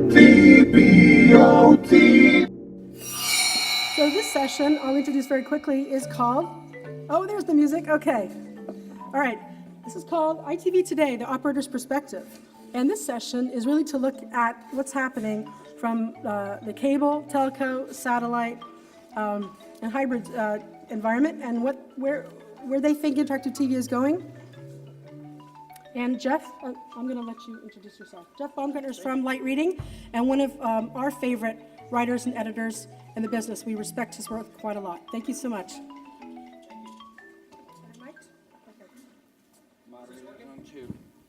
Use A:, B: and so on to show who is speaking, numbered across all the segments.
A: TVOT.
B: So this session, I'll introduce very quickly, is called, oh, there's the music, okay. All right, this is called ITV Today, the Operator's Perspective. And this session is really to look at what's happening from the cable, telco, satellite, and hybrid environment, and where they think interactive TV is going. And Jeff, I'm going to let you introduce yourself. Jeff Baumgartner is from Light Reading, and one of our favorite writers and editors in the business. We respect his work quite a lot. Thank you so much.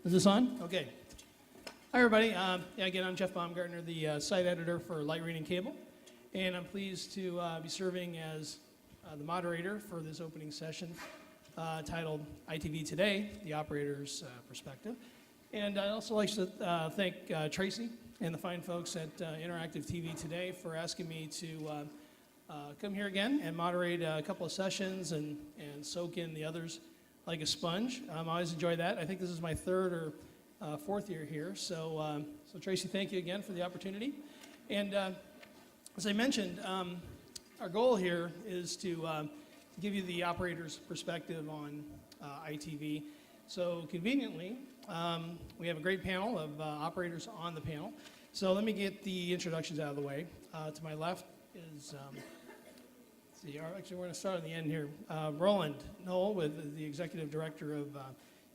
C: Is this on? Okay. Hi, everybody. Again, I'm Jeff Baumgartner, the site editor for Light Reading Cable, and I'm pleased to be serving as the moderator for this opening session titled ITV Today, the Operator's Perspective. And I'd also like to thank Tracy and the fine folks at Interactive TV Today for asking me to come here again and moderate a couple of sessions and soak in the others like a sponge. I always enjoy that. I think this is my third or fourth year here. So Tracy, thank you again for the opportunity. And as I mentioned, our goal here is to give you the operator's perspective on ITV. So conveniently, we have a great panel of operators on the panel. So let me get the introductions out of the way. To my left is, actually we're going to start on the end here. Roland Knoll, with the Executive Director of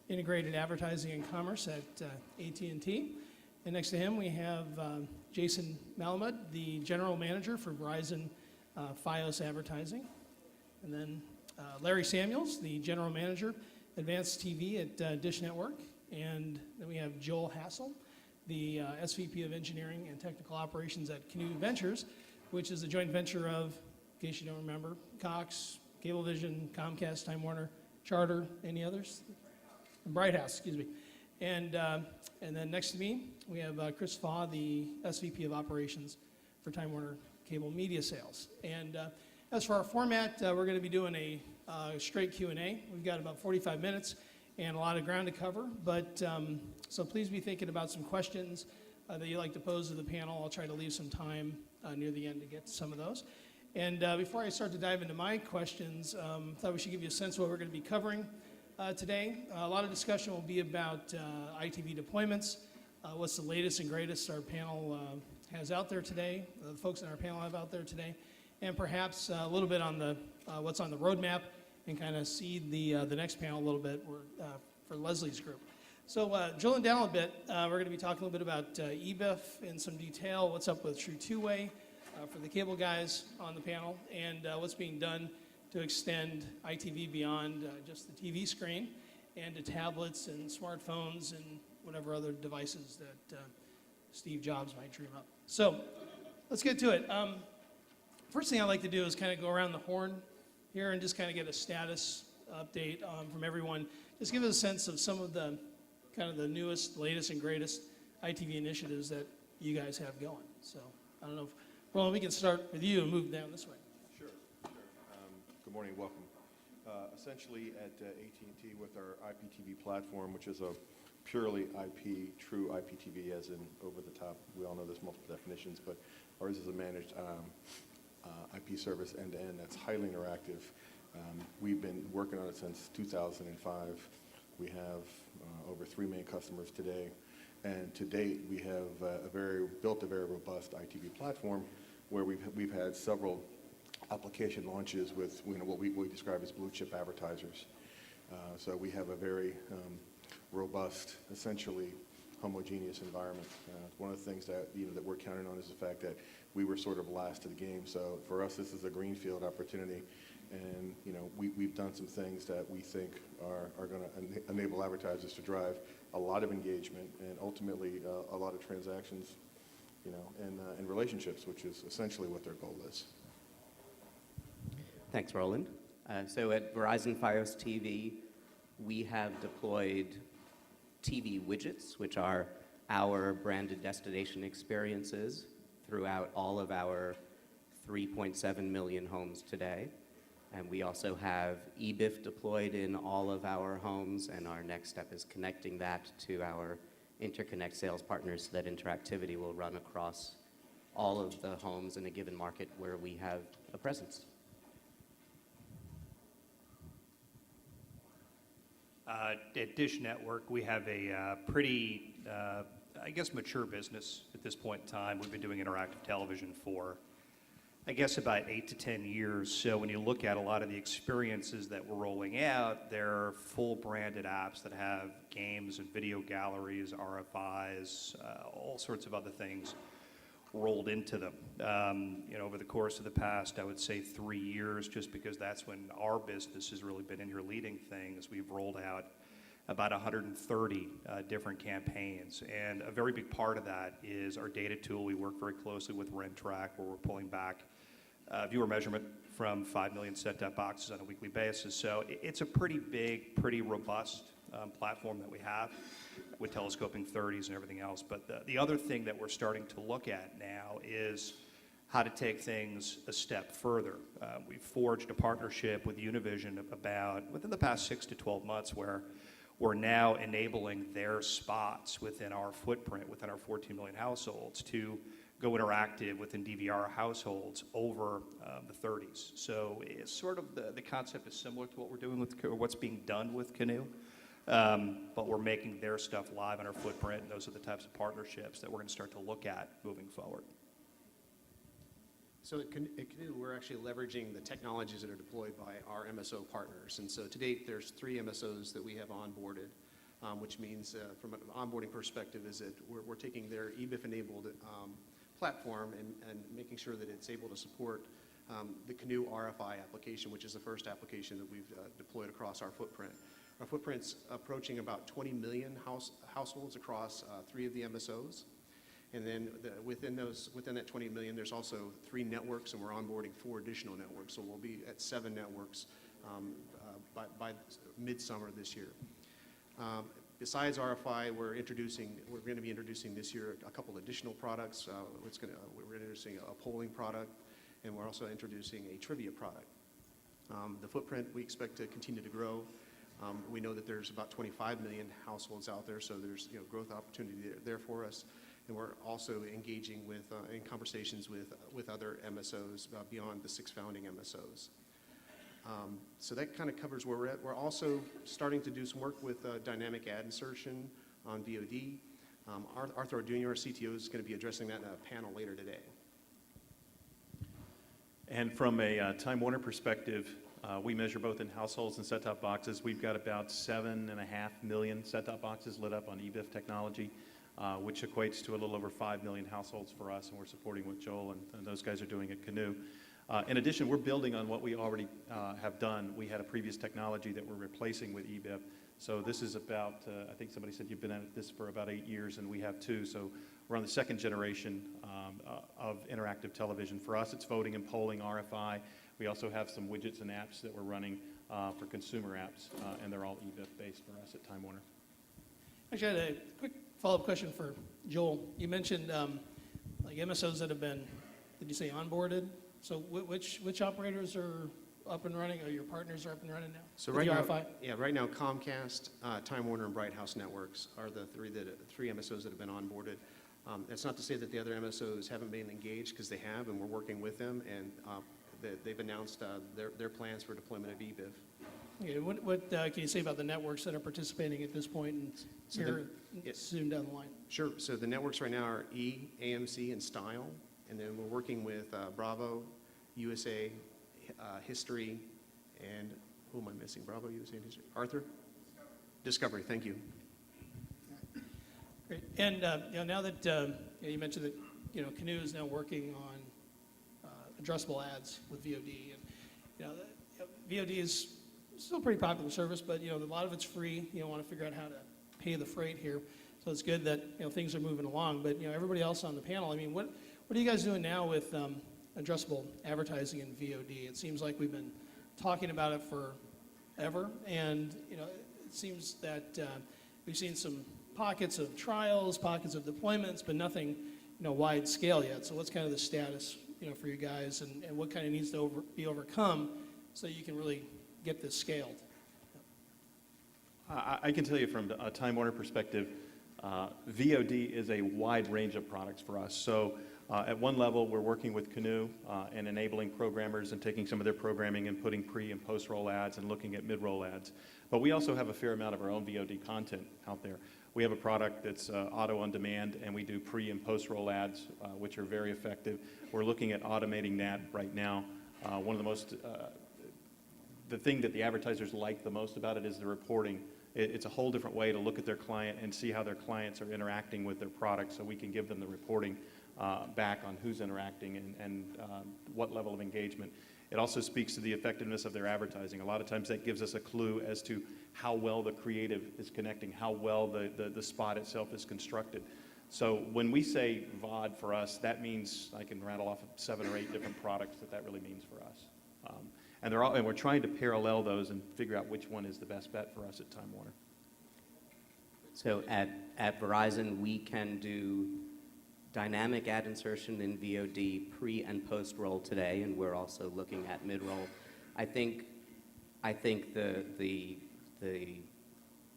C: Integrated Advertising and Commerce at AT&T. And next to him we have Jason Malamud, the General Manager for Verizon Fios Advertising. And then Larry Samuels, the General Manager, Advanced TV at Dish Network. And then we have Joel Hassel, the SVP of Engineering and Technical Operations at Canoe Ventures, which is a joint venture of, in case you don't remember, Cox, Cablevision, Comcast, Time Warner, Charter, any others? Bright House, excuse me. And then next to me, we have Chris Faw, the SVP of Operations for Time Warner Cable Media Sales. And as for our format, we're going to be doing a straight Q&A. We've got about 45 minutes and a lot of ground to cover. But so please be thinking about some questions that you'd like to pose to the panel. I'll try to leave some time near the end to get to some of those. And before I start to dive into my questions, I thought we should give you a sense of what we're going to be covering today. A lot of discussion will be about ITV deployments, what's the latest and greatest our panel has out there today, the folks in our panel have out there today, and perhaps a little bit on the what's on the roadmap, and kind of seed the next panel a little bit for Leslie's group. So drilling down a bit, we're going to be talking a little bit about EBIF in some detail, what's up with True Two-Way for the cable guys on the panel, and what's being done to extend ITV beyond just the TV screen and to tablets and smartphones and whatever other devices that Steve Jobs might dream up. So let's get to it. First thing I'd like to do is kind of go around the horn here and just kind of get a status update from everyone. Just give us a sense of some of the kind of the newest, latest, and greatest ITV initiatives that you guys have going. So I don't know if, Roland, we can start with you and move down this way.
D: Sure. Good morning, welcome. Essentially at AT&T with our IPTV platform, which is a purely IP, true IPTV as in over the top. We all know there's multiple definitions, but ours is a managed IP service end-to-end that's highly interactive. We've been working on it since 2005. We have over 3 million customers today, and to date we have built a very robust ITV platform where we've had several application launches with what we describe as blue chip advertisers. So we have a very robust, essentially homogeneous environment. One of the things that that we're counting on is the fact that we were sort of last to the game. So for us, this is a greenfield opportunity, and we've done some things that we think are going to enable advertisers to drive a lot of engagement and ultimately a lot of transactions, and relationships, which is essentially what their goal is.
E: Thanks, Roland. So at Verizon Fios TV, we have deployed TV widgets, which are our branded destination experiences throughout all of our 3.7 million homes today. And we also have EBIF deployed in all of our homes, and our next step is connecting that to our interconnect sales partners so that interactivity will run across all of the homes in a given market where we have a presence.
F: At Dish Network, we have a pretty, I guess, mature business at this point in time. We've been doing interactive television for, I guess, about 8 to 10 years. So when you look at a lot of the experiences that we're rolling out, they're full branded apps that have games and video galleries, RFIs, all sorts of other things rolled into them. Over the course of the past, I would say 3 years, just because that's when our business has really been in here leading things, we've rolled out about 130 different campaigns. And a very big part of that is our data tool. We work very closely with RentTrack, where we're pulling back viewer measurement from 5 million set-top boxes on a weekly basis. So it's a pretty big, pretty robust platform that we have with telescoping 30s and everything else. But the other thing that we're starting to look at now is how to take things a step further. We've forged a partnership with Univision about within the past 6 to 12 months, where we're now enabling their spots within our footprint, within our 14 million households, to go interactive within DVR households over the 30s. So it's sort of the concept is similar to what we're doing with, or what's being done with Canoe, but we're making their stuff live on our footprint, and those are the types of partnerships that we're going to start to look at moving forward.
G: So at Canoe, we're actually leveraging the technologies that are deployed by our MSO partners. And so to date, there's 3 MSOs that we have onboarded, which means from an onboarding perspective is that we're taking their EBIF-enabled platform and making sure that it's able to support the Canoe RFI application, which is the first application that we've deployed across our footprint. Our footprint's approaching about 20 million households across 3 of the MSOs. And then within that 20 million, there's also 3 networks, and we're onboarding 4 additional networks. So we'll be at 7 networks by midsummer this year. Besides RFI, we're going to be introducing this year a couple additional products. We're introducing a polling product, and we're also introducing a trivia product. The footprint we expect to continue to grow. We know that there's about 25 million households out there, so there's growth opportunity there for us. And we're also engaging in conversations with other MSOs beyond the 6 founding MSOs. So that kind of covers where we're at. We're also starting to do some work with dynamic ad insertion on VOD. Arthur Arduino, our CTO, is going to be addressing that in a panel later today.
H: And from a Time Warner perspective, we measure both in households and set-top boxes. We've got about 7.5 million set-top boxes lit up on EBIF technology, which equates to a little over 5 million households for us, and we're supporting what Joel and those guys are doing at Canoe. In addition, we're building on what we already have done. We had a previous technology that we're replacing with EBIF. So this is about, I think somebody said you've been at this for about 8 years, and we have too. So we're on the 2nd generation of interactive television. For us, it's voting and polling, RFI. We also have some widgets and apps that we're running for consumer apps, and they're all EBIF based for us at Time Warner.
C: Actually, I had a quick follow-up question for Joel. You mentioned like MSOs that have been, did you say onboarded? So which operators are up and running, or your partners are up and running now?
G: So
C: with
G: right now, Comcast, Time Warner, and Bright House Networks are the 3 MSOs that have been onboarded. That's not to say that the other MSOs haven't been engaged, because they have, and we're working with them, and they've announced their plans for deployment of EBIF.
C: Okay, what can you say about the networks that are participating at this point and soon down the line?
G: Sure. So the networks right now are E, AMC, and Style. And then we're working with Bravo, USA, History, and who am I missing? Bravo, USA, and History. Arthur? Discovery. Thank you.
C: Great. And now that you mentioned that Canoe is now working on addressable ads with VOD, and VOD is still a pretty popular service, but a lot of it's free. You want to figure out how to pay the freight here. So it's good that things are moving along. But everybody else on the panel, I mean, what are you guys doing now with addressable advertising in VOD? It seems like we've been talking about it forever, and it seems that we've seen some pockets of trials, pockets of deployments, but nothing wide scale yet. So what's kind of the status for you guys, and what kind of needs to be overcome so you can really get this scaled?
H: I can tell you from a Time Warner perspective, VOD is a wide range of products for us. So at one level, we're working with Canoe and enabling programmers and taking some of their programming and putting pre and post-roll ads and looking at mid-roll ads. But we also have a fair amount of our own VOD content out there. We have a product that's auto on demand, and we do pre and post-roll ads, which are very effective. We're looking at automating that right now. One of the most, the thing that the advertisers like the most about it is the reporting. It's a whole different way to look at their client and see how their clients are interacting with their product, so we can give them the reporting back on who's interacting and what level of engagement. It also speaks to the effectiveness of their advertising. A lot of times that gives us a clue as to how well the creative is connecting, how well the spot itself is constructed. So when we say VOD for us, that means I can rattle off 7 or 8 different products that really means for us. And we're trying to parallel those and figure out which one is the best bet for us at Time Warner.
E: So at Verizon, we can do dynamic ad insertion in VOD pre and post roll today, and we're also looking at mid roll. I think the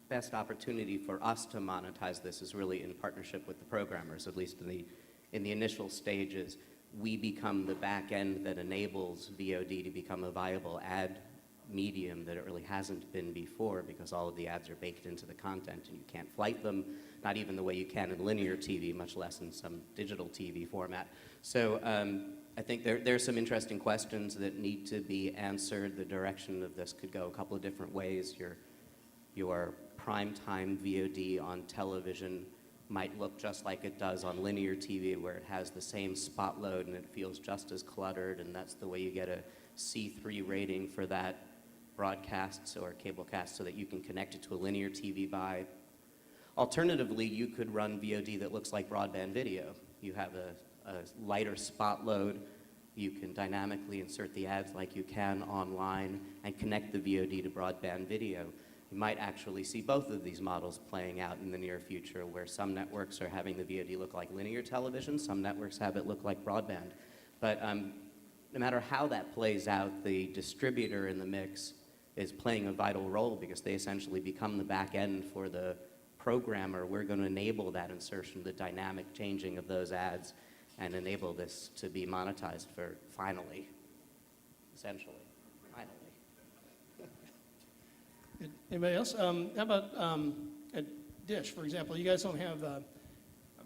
E: best opportunity for us to monetize this is really in partnership with the programmers, at least in the initial stages. We become the back end that enables VOD to become a viable ad medium that it really hasn't been before, because all of the ads are baked into the content and you can't flight them, not even the way you can in linear TV, much less in some digital TV format. So I think there's some interesting questions that need to be answered. The direction of this could go a couple of different ways. Your primetime VOD on television might look just like it does on linear TV, where it has the same spot load and it feels just as cluttered, and that's the way you get a C3 rating for that broadcasts or cablecast, so that you can connect it to a linear TV buy. Alternatively, you could run VOD that looks like broadband video. You have a lighter spot load. You can dynamically insert the ads like you can online and connect the VOD to broadband video. You might actually see both of these models playing out in the near future, where some networks are having the VOD look like linear television, some networks have it look like broadband. But no matter how that plays out, the distributor in the mix is playing a vital role, because they essentially become the back end for the programmer. We're going to enable that insertion, the dynamic changing of those ads, and enable this to be monetized for finally, essentially, finally.
C: Anybody else? How about at Dish, for example? You guys don't have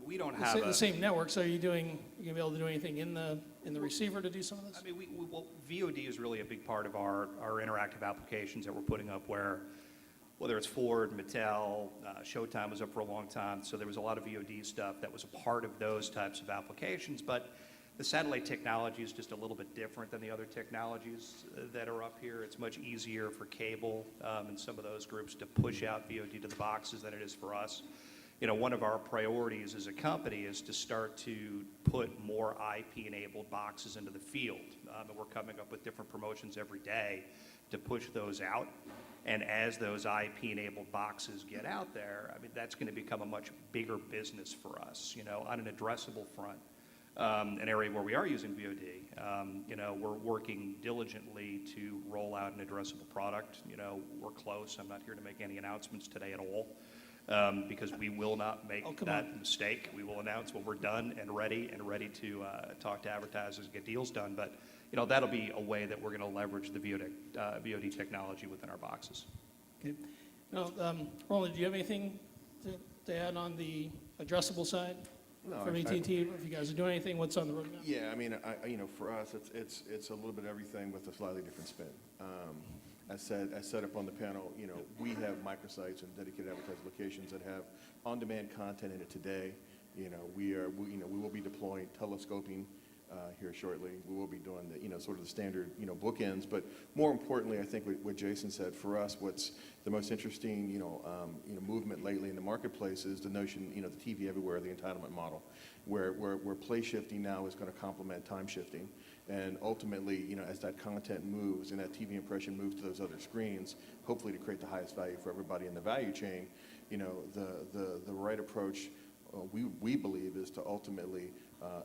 F: We don't have
C: the same network, so are you going to be able to do anything in the receiver to do some of this?
F: I mean, well, VOD is really a big part of our interactive applications that we're putting up, where whether it's Ford, Mattel, Showtime was up for a long time, so there was a lot of VOD stuff that was a part of those types of applications. But the satellite technology is just a little bit different than the other technologies that are up here. It's much easier for cable and some of those groups to push out VOD to the boxes than it is for us. You know, one of our priorities as a company is to start to put more IP-enabled boxes into the field. And we're coming up with different promotions every day to push those out. And as those IP-enabled boxes get out there, I mean, that's going to become a much bigger business for us, you know, on an addressable front. An area where we are using VOD, you know, we're working diligently to roll out an addressable product. You know, we're close. I'm not here to make any announcements today at all, because we will not make that mistake. We will announce when we're done and ready to talk to advertisers and get deals done. But, you know, that'll be a way that we're going to leverage the VOD technology within our boxes.
C: Okay. Now, Roland, do you have anything to add on the addressable side?
D: No,
C: From AT&T, if you guys are doing anything, what's on the roadmap?
D: Yeah, I mean, you know, for us, it's a little bit everything with a slightly different spin. As said up on the panel, you know, we have microsites and dedicated advertising locations that have on-demand content in it today. You know, we will be deploying telescoping here shortly. We will be doing the, you know, sort of the standard, you know, bookends. But more importantly, I think what Jason said, for us, what's the most interesting, movement lately in the marketplace is the notion, you know, the TV everywhere, the entitlement model, where play shifting now is going to complement time shifting. And ultimately, you know, as that content moves and that TV impression moves to those other screens, hopefully to create the highest value for everybody in the value chain, you know, the right approach, we believe, is to ultimately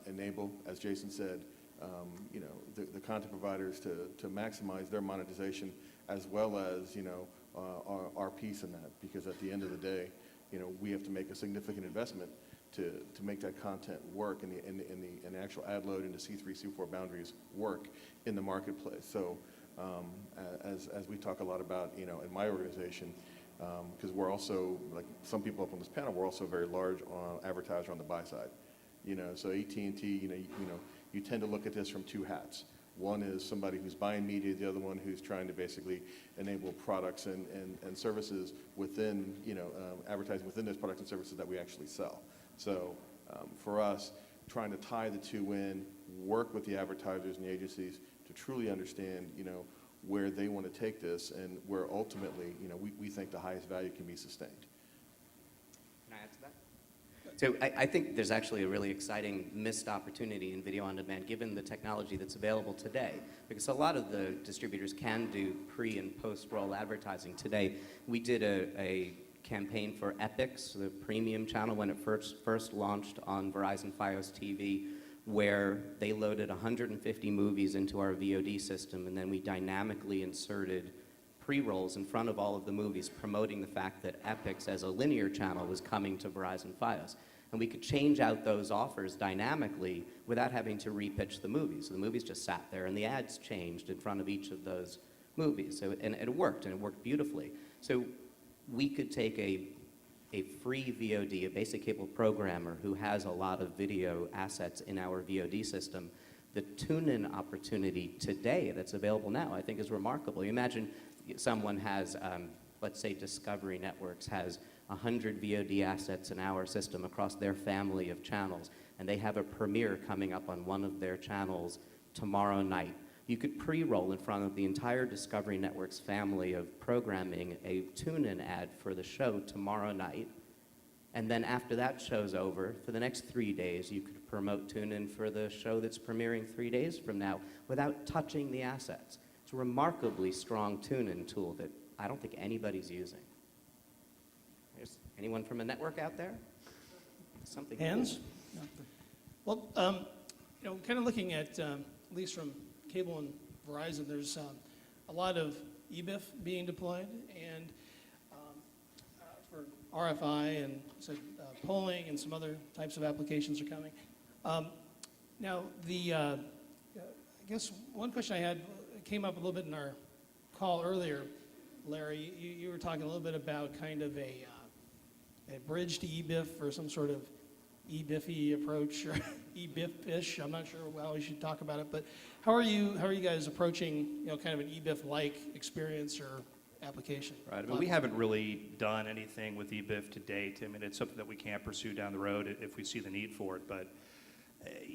D: enable, as Jason said, you know, the content providers to maximize their monetization, as well as, you know, our piece in that. Because at the end of the day, we have to make a significant investment to make that content work and the actual ad load into C3, C4 boundaries work in the marketplace. So as we talk a lot about, in my organization, because we're also, like some people up on this panel, we're also a very large advertiser on the buy side. So AT&T, you tend to look at this from two hats. One is somebody who's buying media, the other one who's trying to basically enable products and services within, advertising within those products and services that we actually sell. So for us, trying to tie the two in, work with the advertisers and the agencies to truly understand, where they want to take this and where ultimately, we think the highest value can be sustained.
E: Can I add to that? So I think there's actually a really exciting missed opportunity in video on demand given the technology that's available today. Because a lot of the distributors can do pre and post-roll advertising today. We did a campaign for Epix, the premium channel, when it first launched on Verizon Fios TV, where they loaded 150 movies into our VOD system, and then we dynamically inserted pre-rolls in front of all of the movies, promoting the fact that Epix as a linear channel was coming to Verizon Fios. And we could change out those offers dynamically without having to repitch the movies. So the movies just sat there, and the ads changed in front of each of those movies. So, and it worked beautifully. So we could take a free VOD, a basic cable programmer who has a lot of video assets in our VOD system. The tune-in opportunity today that's available now, I think, is remarkable. You imagine someone has, let's say Discovery Networks has 100 VOD assets in our system across their family of channels, and they have a premiere coming up on one of their channels tomorrow night. You could pre-roll in front of the entire Discovery Networks family of programming a tune-in ad for the show tomorrow night, and then after that show's over, for the next 3 days, you could promote tune-in for the show that's premiering 3 days from now without touching the assets. It's a remarkably strong tune-in tool that I don't think anybody's using. There's anyone from a network out there? Something
C: Hands?
E: Cool.
C: Well, kind of looking at least from cable and Verizon, there's a lot of EBIF being deployed, and for RFI and polling and some other types of applications are coming. Now, I guess one question I had came up a little bit in our call earlier, Larry. You were talking a little bit about kind of a bridge to EBIF or some sort of EBIF-y approach or EBIF-ish. I'm not sure how we should talk about it, but how are you guys approaching kind of an EBIF-like experience or application?
F: Right. I mean, we haven't really done anything with EBIF to date. I mean, it's something that we can pursue down the road if we see the need for it. But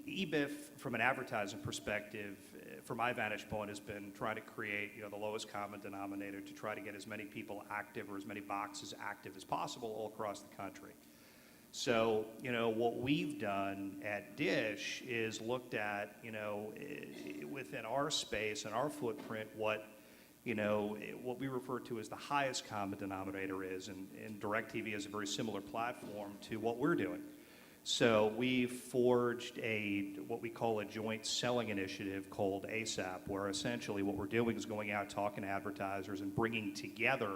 F: EBIF, from an advertising perspective, from my vantage point, has been trying to create the lowest common denominator to try to get as many people active or as many boxes active as possible all across the country. So, what we've done at Dish is looked at, within our space and our footprint, what we refer to as the highest common denominator is, and DirecTV is a very similar platform to what we're doing. So we forged what we call a joint selling initiative called ASAP, where essentially what we're doing is going out talking to advertisers and bringing together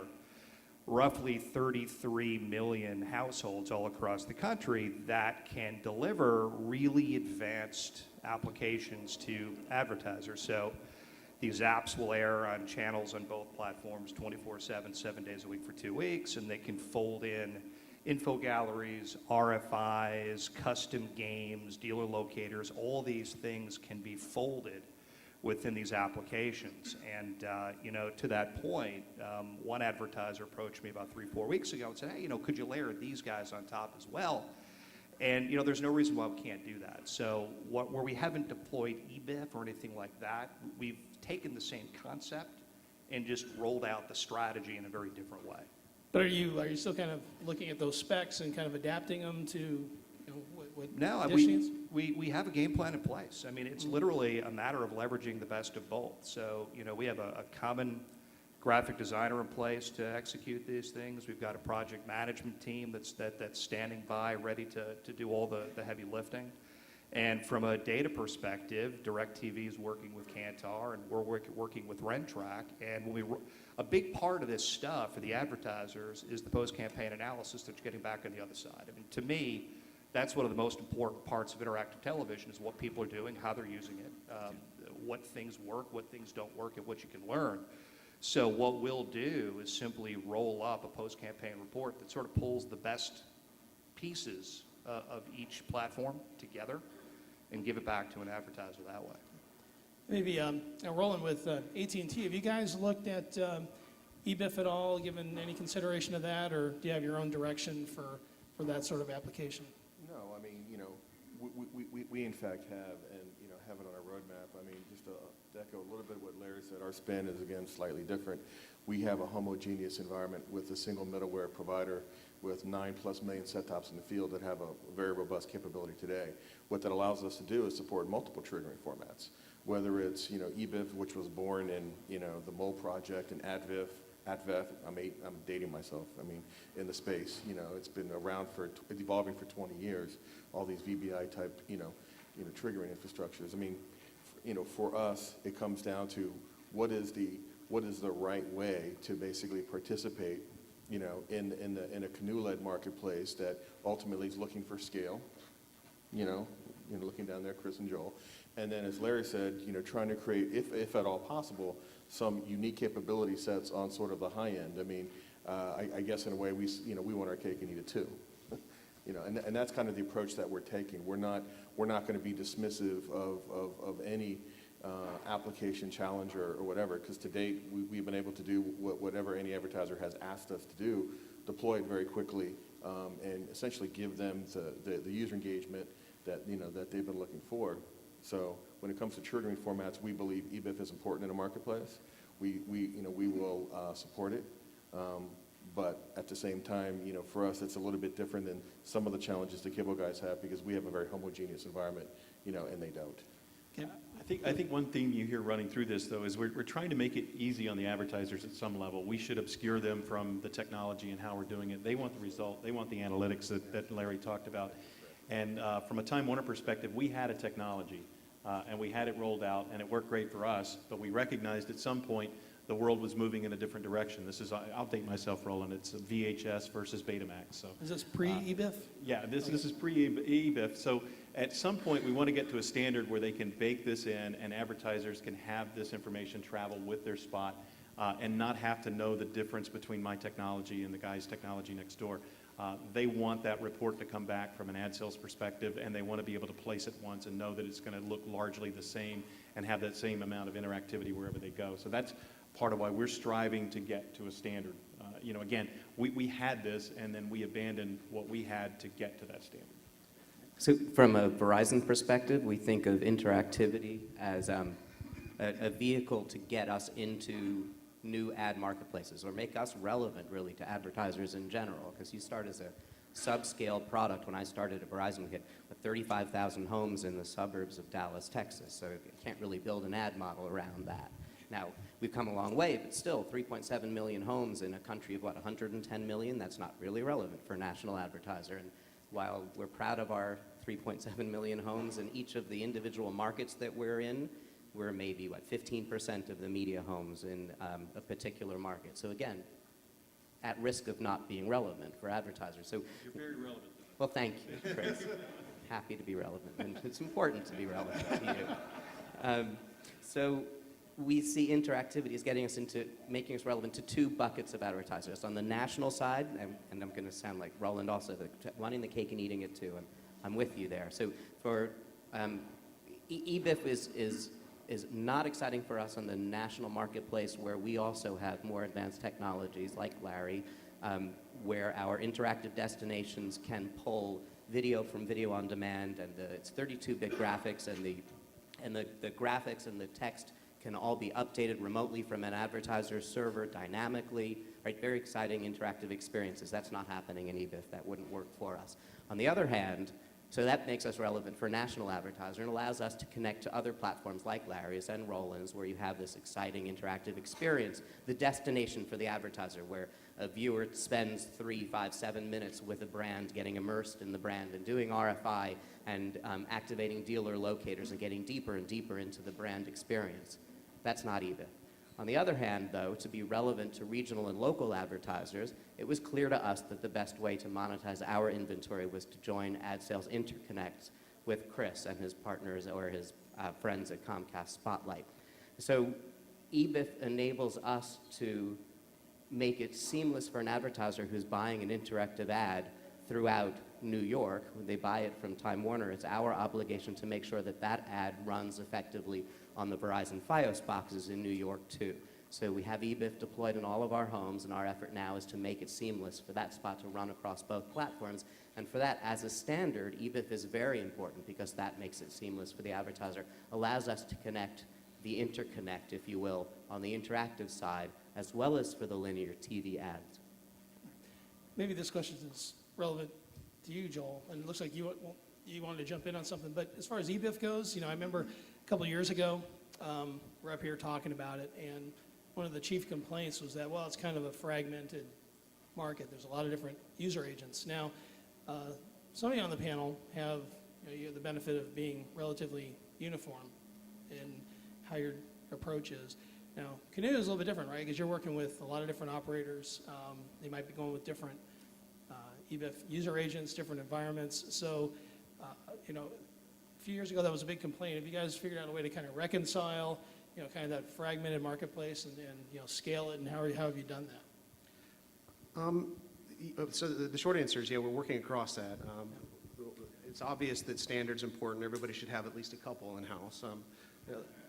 F: roughly 33 million households all across the country that can deliver really advanced applications to advertisers. So these apps will air on channels on both platforms 24/7, 7 days a week for 2 weeks, and they can fold in info galleries, RFIs, custom games, dealer locators. All these things can be folded within these applications. And, to that point, one advertiser approached me about 3-4 weeks ago and said, hey, could you layer these guys on top as well? And, there's no reason why we can't do that. So where we haven't deployed EBIF or anything like that, we've taken the same concept and just rolled out the strategy in a very different way.
C: But are you still kind of looking at those specs and kind of adapting them to what
F: No,
C: Dish needs?
F: we have a game plan in place. I mean, it's literally a matter of leveraging the best of both. So, we have a common graphic designer in place to execute these things. We've got a project management team that's standing by, ready to do all the heavy lifting. And from a data perspective, DirecTV is working with Kantar, and we're working with RentTrack. And a big part of this stuff for the advertisers is the post-campaign analysis that's getting back on the other side. I mean, to me, that's one of the most important parts of interactive television is what people are doing, how they're using it, what things work, what things don't work, and what you can learn. So what we'll do is simply roll up a post-campaign report that sort of pulls the best pieces of each platform together and give it back to an advertiser that way.
C: Maybe rolling with AT&T, have you guys looked at EBIF at all, given any consideration of that, or do you have your own direction for that sort of application?
D: No, I mean, we in fact have, and, have it on our roadmap. I mean, just to echo a little bit what Larry said, our spin is, again, slightly different. We have a homogeneous environment with a single middleware provider with 9+ million set-tops in the field that have a very robust capability today. What that allows us to do is support multiple triggering formats, whether it's, EBIF, which was born in, the Mole project, and AdVef, I'm dating myself, in the space, it's been around evolving for 20 years, all these VBI type, triggering infrastructures. For us, it comes down to what is the right way to basically participate, in a canoe-led marketplace that ultimately is looking for scale, looking down there, Chris and Joel. And then, as Larry said, trying to create, if at all possible, some unique capability sets on sort of the high end. I guess in a way we want our cake and eat it too. And that's kind of the approach that we're taking. We're not going to be dismissive of any application challenge or whatever, because to date we've been able to do whatever any advertiser has asked us to do, deploy it very quickly, and essentially give them the user engagement that that they've been looking for. So when it comes to triggering formats, we believe EBIF is important in a marketplace. We will support it. But at the same time, for us, it's a little bit different than some of the challenges the cable guys have, because we have a very homogeneous environment, and they don't.
H: I think one theme you hear running through this, though, is we're trying to make it easy on the advertisers at some level. We should obscure them from the technology and how we're doing it. They want the result. They want the analytics that Larry talked about. And from a Time Warner perspective, we had a technology, and we had it rolled out, and it worked great for us, but we recognized at some point the world was moving in a different direction. This is, I'll date myself, Roland, it's VHS versus Betamax. So
C: Is this pre-EBIF?
H: Yeah, this is pre-EBIF. So at some point, we want to get to a standard where they can bake this in and advertisers can have this information travel with their spot and not have to know the difference between my technology and the guy's technology next door. They want that report to come back from an ad sales perspective, and they want to be able to place it once and know that it's going to look largely the same and have that same amount of interactivity wherever they go. So that's part of why we're striving to get to a standard. Again, we had this, and then we abandoned what we had to get to that standard.
E: So from a Verizon perspective, we think of interactivity as a vehicle to get us into new ad marketplaces or make us relevant, really, to advertisers in general. Because you start as a subscale product. When I started at Verizon, we had 35,000 homes in the suburbs of Dallas, Texas. So you can't really build an ad model around that. Now, we've come a long way, but still 3.7 million homes in a country of, 110 million? That's not really relevant for a national advertiser. And while we're proud of our 3.7 million homes in each of the individual markets that we're in, we're maybe, 15% of the media homes in a particular market. So again, at risk of not being relevant for advertisers. So
H: You're very relevant.
E: Well, thank you, Chris. Happy to be relevant, and it's important to be relevant to you. So we see interactivity as making us relevant to two buckets of advertisers. On the national side, and I'm going to sound like Roland also, wanting the cake and eating it too, and I'm with you there. So for EBIF is not exciting for us on the national marketplace, where we also have more advanced technologies like Larry, where our interactive destinations can pull video from video on demand, and it's 32-bit graphics, and the graphics and the text can all be updated remotely from an advertiser's server dynamically, right? Very exciting interactive experiences. That's not happening in EBIF. That wouldn't work for us. On the other hand, so that makes us relevant for a national advertiser and allows us to connect to other platforms like Larry's and Roland's, where you have this exciting interactive experience, the destination for the advertiser, where a viewer spends 3, 5, 7 minutes with a brand, getting immersed in the brand and doing RFI and activating dealer locators and getting deeper and deeper into the brand experience. That's not EBIF. On the other hand, though, to be relevant to regional and local advertisers, it was clear to us that the best way to monetize our inventory was to join ad sales interconnects with Chris and his partners or his friends at Comcast Spotlight. So EBIF enables us to make it seamless for an advertiser who's buying an interactive ad throughout New York. When they buy it from Time Warner, it's our obligation to make sure that that ad runs effectively on the Verizon Fios boxes in New York too. So we have EBIF deployed in all of our homes, and our effort now is to make it seamless for that spot to run across both platforms. And for that, as a standard, EBIF is very important because that makes it seamless for the advertiser, allows us to connect the interconnect, if you will, on the interactive side, as well as for the linear TV ads.
C: Maybe this question is relevant to you, Joel, and it looks like you wanted to jump in on something. But as far as EBIF goes, I remember a couple of years ago, we're up here talking about it, and one of the chief complaints was that, well, it's kind of a fragmented market. There's a lot of different user agents. Now, some of you on the panel have you have the benefit of being relatively uniform in how your approach is. Now, Canoe is a little bit different, right? Because you're working with a lot of different operators. They might be going with different EBIF user agents, different environments. So, a few years ago, that was a big complaint. Have you guys figured out a way to kind of reconcile, kind of that fragmented marketplace and scale it, and how have you done that?
G: So the short answer is, yeah, we're working across that. It's obvious that standards important. Everybody should have at least a couple in-house.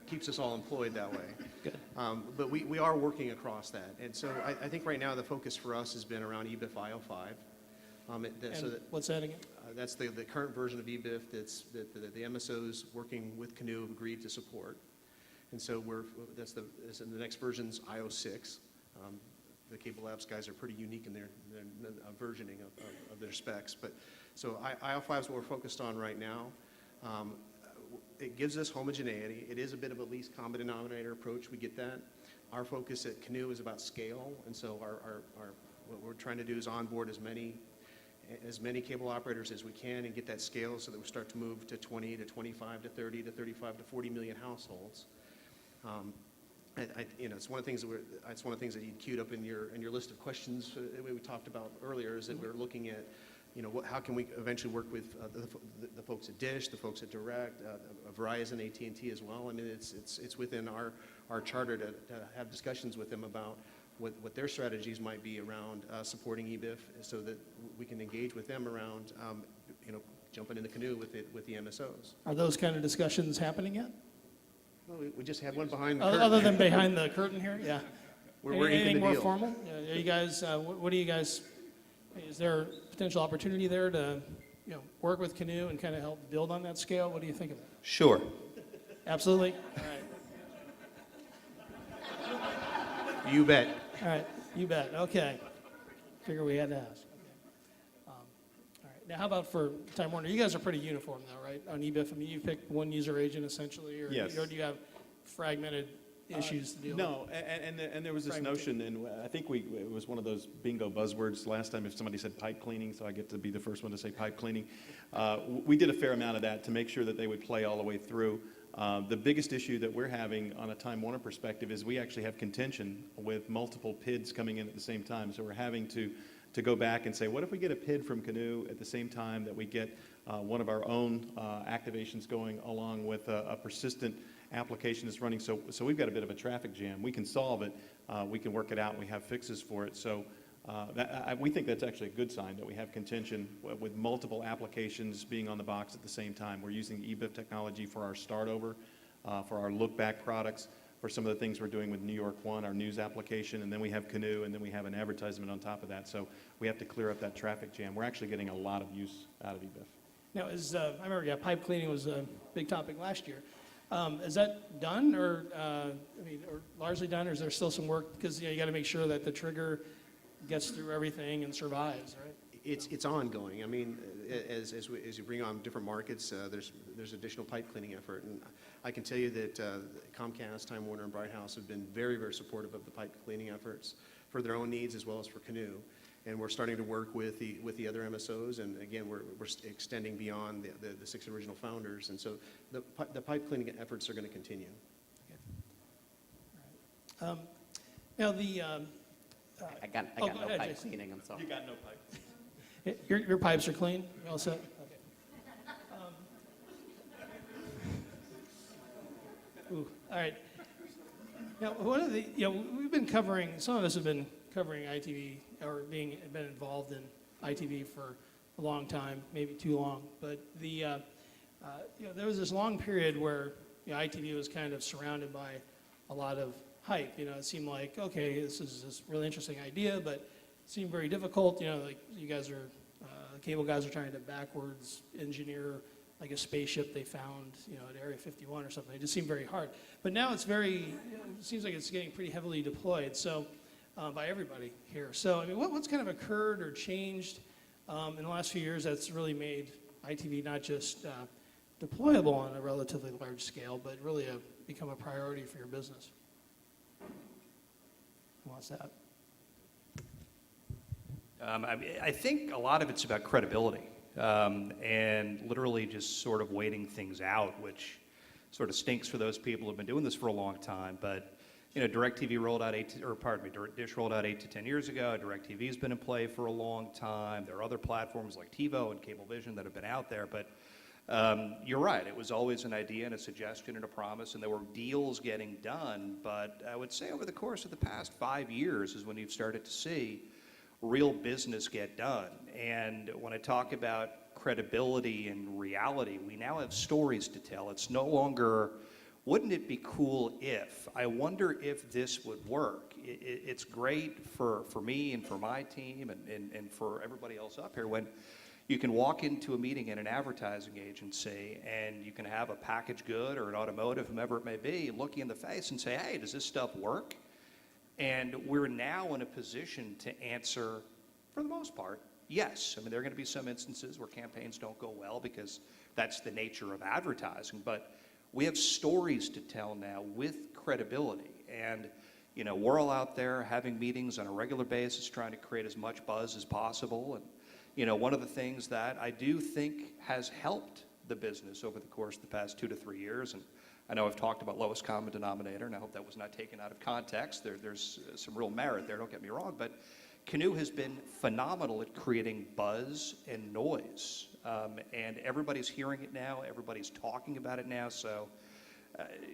G: Keeps us all employed that way.
C: Good.
G: But we are working across that. And so I think right now the focus for us has been around EBIF IO5.
C: What's that again?
G: That's the current version of EBIF that the MSOs working with Canoe have agreed to support. And so the next version's IO6. The Cable Labs guys are pretty unique in their versioning of their specs. But so IO5 is what we're focused on right now. It gives us homogeneity. It is a bit of a least common denominator approach. We get that. Our focus at Canoe is about scale, and so what we're trying to do is onboard as many cable operators as we can and get that scale so that we start to move to 20 to 25 to 30 to 35 to 40 million households. It's one of the things that you queued up in your list of questions we talked about earlier is that we're looking at how can we eventually work with the folks at Dish, the folks at Direct, Verizon, AT&T as well. I mean, it's within our charter to have discussions with them about what their strategies might be around supporting EBIF so that we can engage with them around, jumping in the Canoe with the MSOs.
C: Are those kind of discussions happening yet?
G: Well, we just had one behind the curtain.
C: Other than behind the curtain here? Yeah.
G: We're inking
C: Anything
G: the
C: more
G: deal.
C: formal? Are you guys, what do you guys, is there potential opportunity there to work with Canoe and kind of help build on that scale? What do you think of that?
H: Sure.
C: Absolutely? All right.
G: You bet.
C: All right. You bet. Okay. Figure we had to ask. Okay. All right. Now, how about for Time Warner? You guys are pretty uniform, though, right? On EBIF, I mean, you pick one user agent essentially, or
H: Yes.
C: or do you have fragmented issues to deal with?
H: No, and there was this notion, and I think it was one of those bingo buzzwords last time if somebody said pipe cleaning, so I get to be the first one to say pipe cleaning. We did a fair amount of that to make sure that they would play all the way through. The biggest issue that we're having on a Time Warner perspective is we actually have contention with multiple PIDs coming in at the same time. So we're having to go back and say, what if we get a PID from Canoe at the same time that we get one of our own activations going along with a persistent application that's running? So we've got a bit of a traffic jam. We can solve it. We can work it out. We have fixes for it. So we think that's actually a good sign that we have contention with multiple applications being on the box at the same time. We're using EBIF technology for our start over, for our look back products, for some of the things we're doing with New York One, our news application, and then we have Canoe, and then we have an advertisement on top of that. So we have to clear up that traffic jam. We're actually getting a lot of use out of EBIF.
C: Now, I remember, pipe cleaning was a big topic last year. Is that done, or or largely done, or is there still some work? Because you got to make sure that the trigger gets through everything and survives, right?
G: It's ongoing. I mean, as you bring on different markets, there's additional pipe cleaning effort, and I can tell you that Comcast, Time Warner, and Bright House have been very, very supportive of the pipe cleaning efforts. for their own needs as well as for Canoe. And we're starting to work with the other MSOs, and again, we're extending beyond the 6 original founders, and so the pipe cleaning efforts are going to continue.
C: Now, the,
E: I got
C: Oh,
E: no
C: go ahead,
E: pipe
C: Jason.
E: cleaning, I'm sorry.
H: got no pipe.
C: your pipes are clean? You all set? Okay. Ooh, all right. Now, one of the, we've been covering, some of us have been covering ITV or been involved in ITV for a long time, maybe too long. But the, there was this long period where ITV was kind of surrounded by a lot of hype. It seemed like, okay, this is this really interesting idea, but it seemed very difficult. Like you guys are, the cable guys are trying to backwards engineer like a spaceship they found, at Area 51 or something. It just seemed very hard. But now it's it seems like it's getting pretty heavily deployed. So, by everybody here. So, I mean, what's kind of occurred or changed in the last few years that's really made ITV not just deployable on a relatively large scale, but really become a priority for your business? Who wants that?
F: I think a lot of it's about credibility and literally just sort of waiting things out, which sort of stinks for those people who have been doing this for a long time. But DirecTV rolled out Dish rolled out 8 to 10 years ago. DirecTV's been in play for a long time. There are other platforms like TiVo and Cablevision that have been out there. But you're right. It was always an idea and a suggestion and a promise, and there were deals getting done. But I would say over the course of the past 5 years is when you've started to see real business get done. And when I talk about credibility and reality, we now have stories to tell. It's no longer, wouldn't it be cool if? I wonder if this would work. It's great for me and for my team and for everybody else up here when you can walk into a meeting in an advertising agency and you can have a packaged good or an automotive, whomever it may be, look you in the face and say, hey, does this stuff work? And we're now in a position to answer, for the most part, yes. I mean, there are going to be some instances where campaigns don't go well because that's the nature of advertising. But we have stories to tell now with credibility. And, we're all out there having meetings on a regular basis, trying to create as much buzz as possible. And, one of the things that I do think has helped the business over the course of the past 2 to 3 years, and I know I've talked about lowest common denominator, and I hope that was not taken out of context. There's some real merit there, don't get me wrong, but Canoe has been phenomenal at creating buzz and noise, and everybody's hearing it now, everybody's talking about it now, so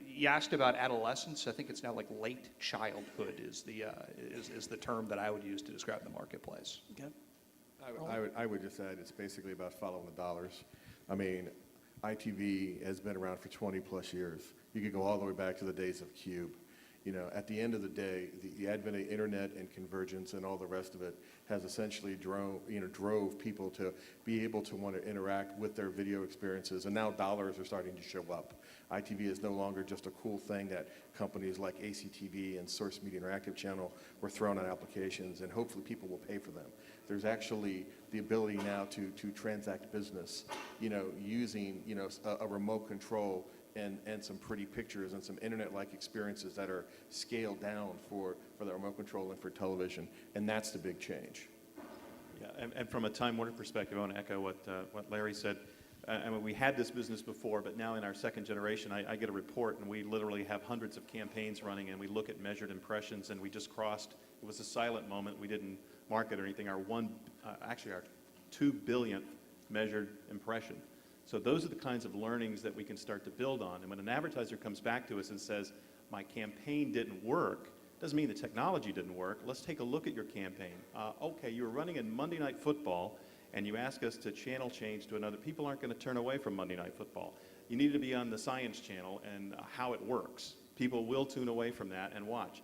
F: you asked about adolescence. I think it's now like late childhood is the term that I would use to describe the marketplace.
C: Okay.
D: I would just add, it's basically about following the dollars. I mean, ITV has been around for 20 plus years. You could go all the way back to the days of Cube. At the end of the day, the advent of internet and convergence and all the rest of it has essentially drove people to be able to want to interact with their video experiences, and now dollars are starting to show up. ITV is no longer just a cool thing that companies like ACTV and Source Media Interactive Channel were throwing on applications, and hopefully people will pay for them. There's actually the ability now to transact business, using a remote control and some pretty pictures and some internet-like experiences that are scaled down for the remote control and for television, and that's the big change.
H: Yeah, and from a Time Warner perspective, I want to echo what Larry said. I mean, we had this business before, but now in our second generation, I get a report, and we literally have hundreds of campaigns running, and we look at measured impressions, and we just crossed. It was a silent moment. We didn't market or anything. Our 2 billionth measured impression. So those are the kinds of learnings that we can start to build on. And when an advertiser comes back to us and says, my campaign didn't work, doesn't mean the technology didn't work. Let's take a look at your campaign. Okay, you were running in Monday Night Football, and you ask us to channel change to another. People aren't going to turn away from Monday Night Football. You need to be on the Science Channel and how it works. People will tune away from that and watch.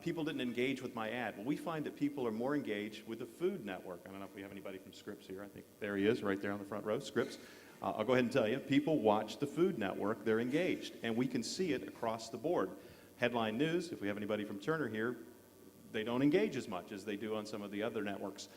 H: People didn't engage with my ad. Well, we find that people are more engaged with the Food Network. I don't know if we have anybody from Scripps here. I think there he is, right there on the front row, Scripps. I'll go ahead and tell you, people watch the Food Network. They're engaged, and we can see it across the board. Headline News, if we have anybody from Turner here, they don't engage as much as they do on some of the other networks.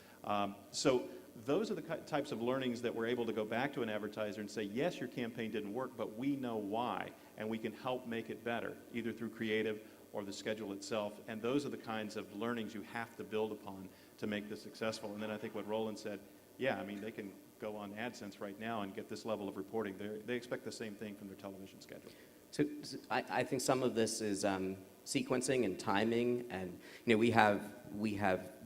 H: So those are the types of learnings that we're able to go back to an advertiser and say, yes, your campaign didn't work, but we know why, and we can help make it better, either through creative or the schedule itself. And those are the kinds of learnings you have to build upon to make this successful. And then I think what Roland said, yeah, I mean, they can go on AdSense right now and get this level of reporting. They expect the same thing from their television schedule.
E: So I think some of this is sequencing and timing, and we have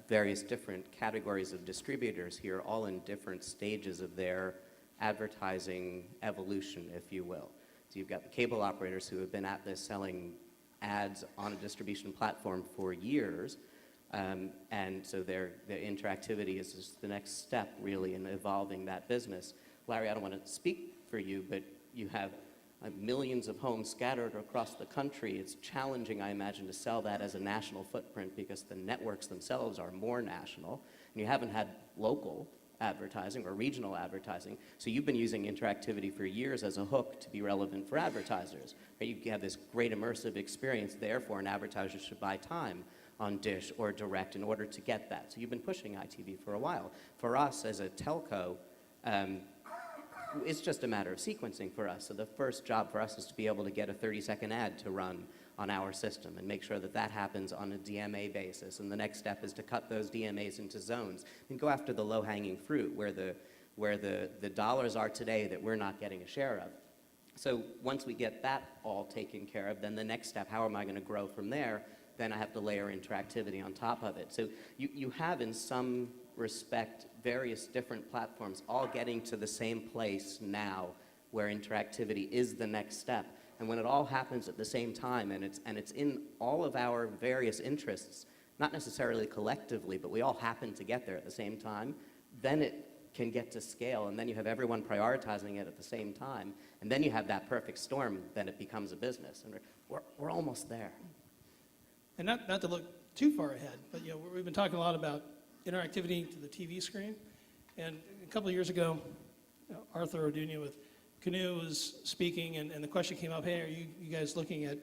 E: various different categories of distributors here, all in different stages of their advertising evolution, if you will. So you've got the cable operators who have been at this selling ads on a distribution platform for years, and so their interactivity is just the next step, really, in evolving that business. Larry, I don't want to speak for you, but you have millions of homes scattered across the country. It's challenging, I imagine, to sell that as a national footprint because the networks themselves are more national, and you haven't had local advertising or regional advertising. So you've been using interactivity for years as a hook to be relevant for advertisers. Right? You have this great immersive experience, therefore an advertiser should buy time on Dish or Direct in order to get that. So you've been pushing ITV for a while. For us as a telco, it's just a matter of sequencing for us. So the first job for us is to be able to get a 30-second ad to run on our system and make sure that that happens on a DMA basis. And the next step is to cut those DMAs into zones and go after the low-hanging fruit where the dollars are today that we're not getting a share of. So once we get that all taken care of, then the next step, how am I going to grow from there? Then I have to layer interactivity on top of it. So you have, in some respect, various different platforms all getting to the same place now where interactivity is the next step. And when it all happens at the same time, and it's in all of our various interests, not necessarily collectively, but we all happen to get there at the same time, then it can get to scale, and then you have everyone prioritizing it at the same time, and then you have that perfect storm, then it becomes a business, and we're almost there.
C: And not to look too far ahead, but we've been talking a lot about interactivity to the TV screen. And a couple of years ago, Arthur Orduña with Canoe was speaking, and the question came up, hey, are you guys looking at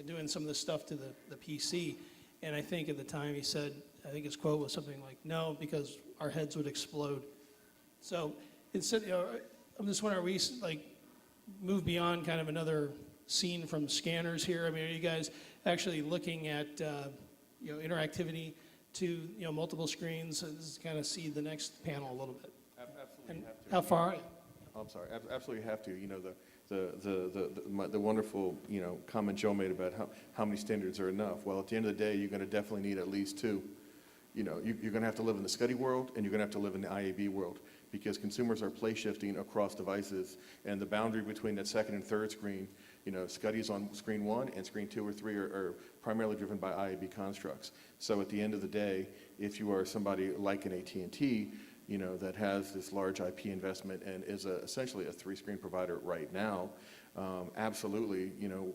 C: doing some of this stuff to the PC? And I think at the time he said, I think his quote was something like, no, because our heads would explode. So instead, I'm just wondering, are we move beyond kind of another scene from scanners here? I mean, are you guys actually looking at interactivity to multiple screens? Just kind of see the next panel a little bit.
D: Absolutely have to.
C: How far are you?
D: I'm sorry. Absolutely have to. The wonderful comment Joe made about how many standards are enough. Well, at the end of the day, you're going to definitely need at least two. You're going to have to live in the SCUDdy world, and you're going to have to live in the IAB world, because consumers are play shifting across devices, and the boundary between that second and third screen, SCUDDy's on screen 1 and screen 2 or 3 are primarily driven by IAB constructs. So at the end of the day, if you are somebody like an AT&T, that has this large IP investment and is essentially a 3-screen provider right now, absolutely,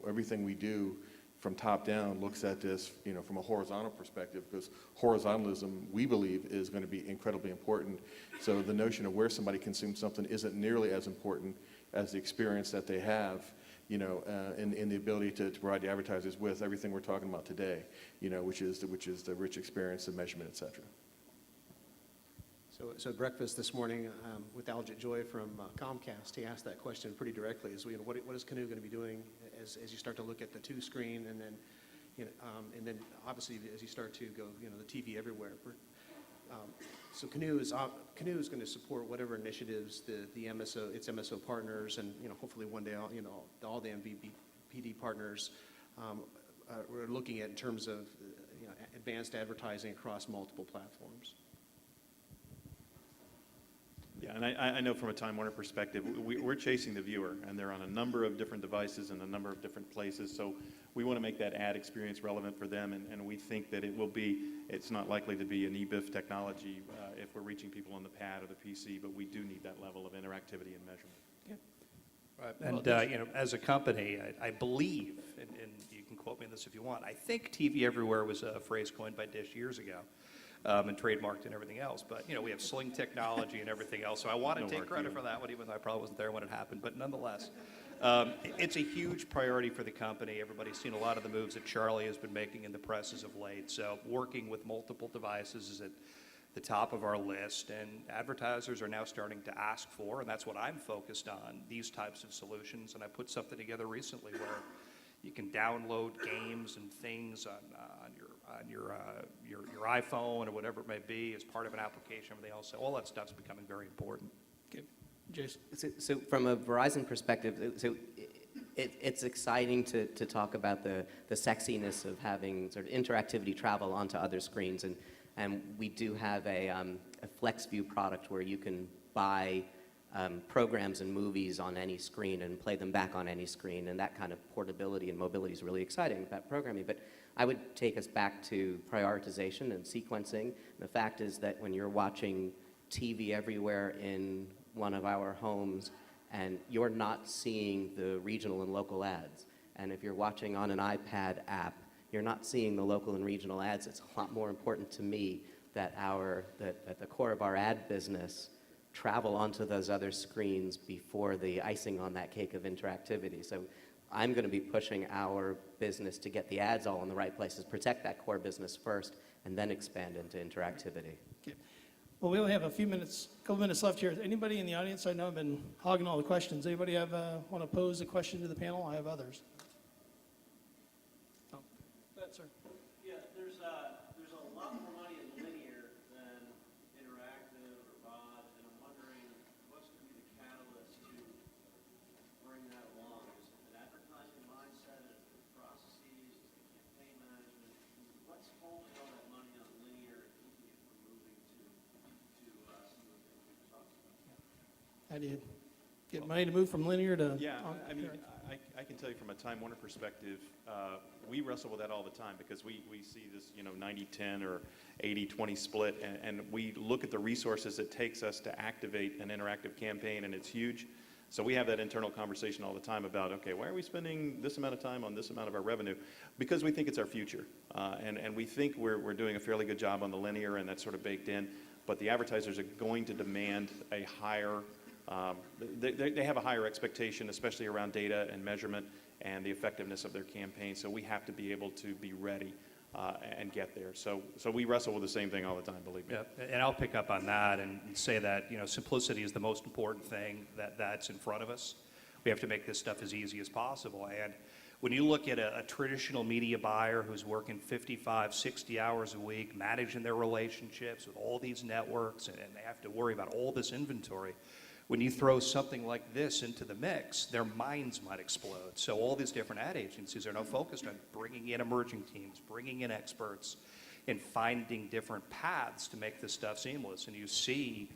D: everything we do from top down looks at this, from a horizontal perspective, because horizontalism, we believe, is going to be incredibly important. So the notion of where somebody consumes something isn't nearly as important as the experience that they have, in the ability to provide the advertisers with everything we're talking about today, which is the rich experience, the measurement, et cetera.
G: So at breakfast this morning with Aljit Joy from Comcast, he asked that question pretty directly: what is Canoe going to be doing as you start to look at the 2-screen, and then obviously as you start to go the TV everywhere. So Canoe is going to support whatever initiatives its MSO partners, and hopefully one day all the MVPD partners we're looking at in terms of advanced advertising across multiple platforms.
H: Yeah, and I know from a Time Warner perspective, we're chasing the viewer, and they're on a number of different devices in a number of different places. So we want to make that ad experience relevant for them, and we think that it's not likely to be an EBIF technology if we're reaching people on the pad or the PC, but we do need that level of interactivity and measurement.
C: Yeah.
F: And as a company, I believe, and you can quote me on this if you want, I think TV Everywhere was a phrase coined by Dish years ago. And trademarked and everything else. But, we have Sling technology and everything else. So I want to take credit for that one, even though I probably wasn't there when it happened. But nonetheless, it's a huge priority for the company. Everybody's seen a lot of the moves that Charlie has been making in the press as of late. So working with multiple devices is at the top of our list. And advertisers are now starting to ask for, and that's what I'm focused on, these types of solutions. And I put something together recently where You can download games and things on your iPhone or whatever it may be as part of an application, everything else. So all that stuff's becoming very important.
C: Okay, Jason.
E: So from a Verizon perspective, it's exciting to talk about the sexiness of having sort of interactivity travel onto other screens. And we do have a FlexView product where you can buy programs and movies on any screen and play them back on any screen. And that kind of portability and mobility is really exciting about programming. But I would take us back to prioritization and sequencing. The fact is that when you're watching TV everywhere in one of our homes, and you're not seeing the regional and local ads. And if you're watching on an iPad app, you're not seeing the local and regional ads. It's a lot more important to me that at the core of our ad business travel onto those other screens before the icing on that cake of interactivity. So I'm going to be pushing our business to get the ads all in the right places, protect that core business first, and then expand into interactivity.
C: Okay. Well, we only have a couple minutes left here. Anybody in the audience? I know I've been hogging all the questions. Anybody want to pose a question to the panel? I have others. Oh, go ahead, sir.
I: Yeah, there's a lot more money in linear than interactive or VOD, and I'm wondering what's going to be the catalyst to bring that along. Is it an advertising mindset? Is it the processes? Is it campaign management? What's holding all that money on linear and keeping it from moving to some of the things we were talking about?
C: How do you get money to move from linear to?
H: Yeah, I mean, I can tell you from a Time Warner perspective, we wrestle with that all the time because we see this, 90-10 or 80-20 split, and we look at the resources it takes us to activate an interactive campaign, and it's huge. So we have that internal conversation all the time about, okay, why are we spending this amount of time on this amount of our revenue? Because we think it's our future, and we think we're doing a fairly good job on the linear, and that's sort of baked in. But the advertisers are going to demand a higher, they have a higher expectation, especially around data and measurement and the effectiveness of their campaign. So we have to be able to be ready and get there. So we wrestle with the same thing all the time, believe me.
F: Yeah, and I'll pick up on that and say that, simplicity is the most important thing that's in front of us. We have to make this stuff as easy as possible. And when you look at a traditional media buyer who's working 55, 60 hours a week, managing their relationships with all these networks, and they have to worry about all this inventory, when you throw something like this into the mix, their minds might explode. So all these different ad agencies are now focused on bringing in emerging teams, bringing in experts, and finding different paths to make this stuff seamless. And you see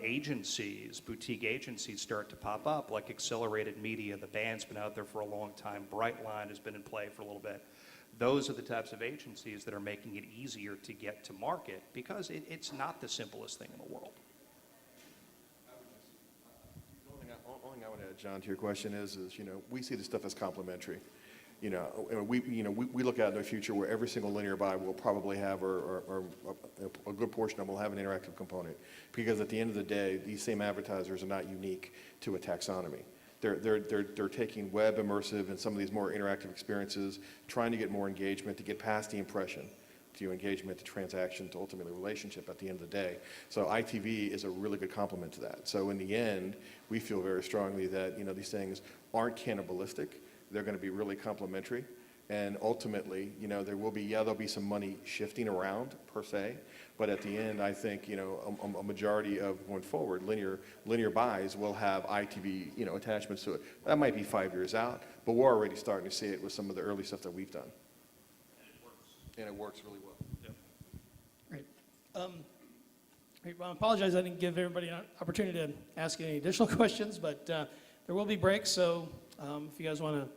F: agencies, boutique agencies start to pop up, like Accelerated Media. The band's been out there for a long time. Brightline has been in play for a little bit. Those are the types of agencies that are making it easier to get to market because it's not the simplest thing in the world.
D: The only thing I would add, John, to your question is we see this stuff as complementary. We look out in the future where every single linear buy will probably have, or a good portion of them will have an interactive component, because at the end of the day, these same advertisers are not unique to a taxonomy. They're taking web immersive and some of these more interactive experiences, trying to get more engagement, to get past the impression, to engagement, to transaction, to ultimately relationship at the end of the day. So ITV is a really good complement to that. So in the end, we feel very strongly that these things aren't cannibalistic. They're going to be really complementary, and ultimately, there'll be some money shifting around per se, but at the end, I think a majority of going forward, linear buys will have ITV attachments to it. That might be 5 years out, but we're already starting to see it with some of the early stuff that we've done. And it works really well.
H: Yep.
C: Great. Great. Well, I apologize I didn't give everybody an opportunity to ask any additional questions, but there will be breaks, so if you guys want to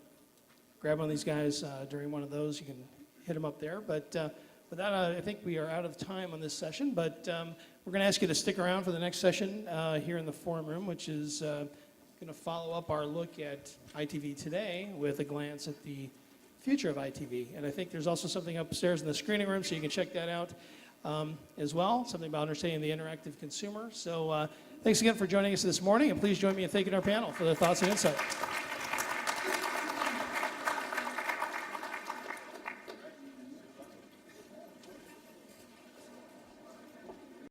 C: grab one of these guys during one of those, you can hit them up there. But with that, I think we are out of time on this session, but we're going to ask you to stick around for the next session here in the forum room, which is going to follow up our look at ITV today with a glance at the future of ITV. And I think there's also something upstairs in the screening room, so you can check that out as well, something about understanding the interactive consumer. So thanks again for joining us this morning, and please join me in thanking our panel for their thoughts and insight.